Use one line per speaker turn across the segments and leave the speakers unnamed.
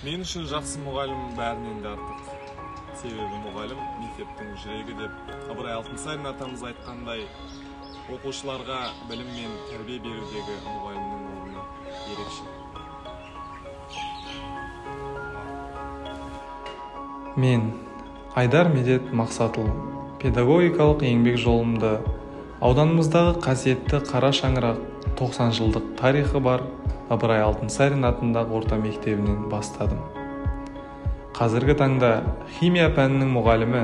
Мен үшін жақсы мұғалім бәрінен де артық. Себебі мұғалім мектептің жүрегі деп Ыбырай Алтынсарин атамыз айтқандай, оқушыларға білім мен тәрбие берудегі мұғалімнің орны ерекше.
Мен Айдар Медет Мақсатұлы педагогикалық еңбек жолымды ауданымыздағы қасиетті Қара Шаңырақ 90 жылдық тарихы бар Ыбырай Алтынсарин атындағы орта мектебінен бастадым. Қазіргі таңда химия пәнінің мұғалімі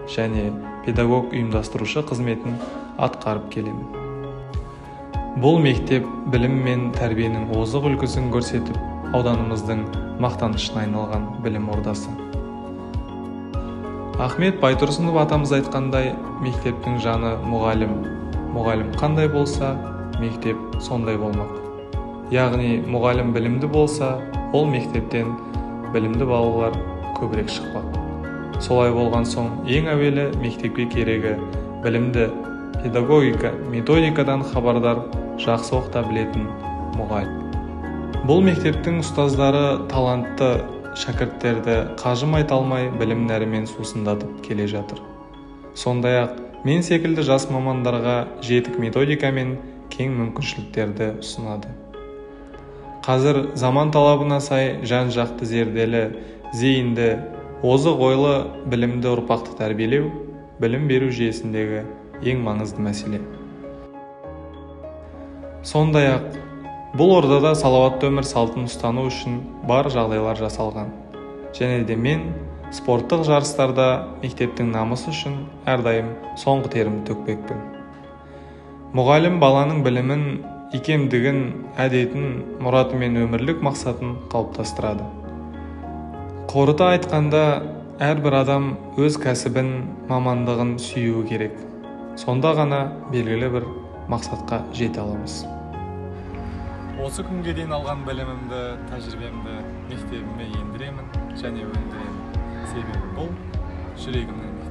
және педагог ұйымдастырушы қызметін атқарып келемін. Бұл мектеп білім мен тәрбиенің озық үлгісін көрсетіп, ауданымыздың мақтанышына айналған білім ордасы. Ахмет Байтұрсынов атамыз айтқандай, мектептің жаны мұғалім. Мұғалім қандай болса, мектеп сондай болмақ. Яғни мұғалім білімді болса, ол мектептен білімді балалар көбірек шықпақ. Солай болған соң, ең әуелі мектепке керегі білімді педагогика, методикадан хабардар, жақсы оқыта білетін мұғалім. Бұл мектептің ұстаздары талантты шәкірттерді қажымай талмай білім нәрімен сусындатып келе жатыр. Сондай-ақ мен секілді жас мамандарға жетік методика мен кең мүмкіншіліктерді ұсынады. Қазір заман талабына сай жан-жақты зерделі, зейінді, озық ойлы, білімді ұрпақты тәрбиелеу білім беру жүйесіндегі ең маңызды мәселе. Сондай-ақ, бұл ордада салауатты өмір салтын ұстану үшін бар жағдайлар жасалған. Және де мен спорттық жарыстарда мектептің намысы үшін әрдайым соңғы терімді төкпекпін. Мұғалім баланың білімін, икемдігін, әдетін, мұраты мен өмірлік мақсатын қалыптастырады. Қорыта айтқанда, әрбір адам өз кәсібін, мамандығын сүюі керек. Сонда ғана белгілі бір мақсатқа жете аламыз.
Осы күнге дейін алған білімімді, тәжірибемді мектебіме ендіремін және өндіремін. Себебі бұл жүрегімнің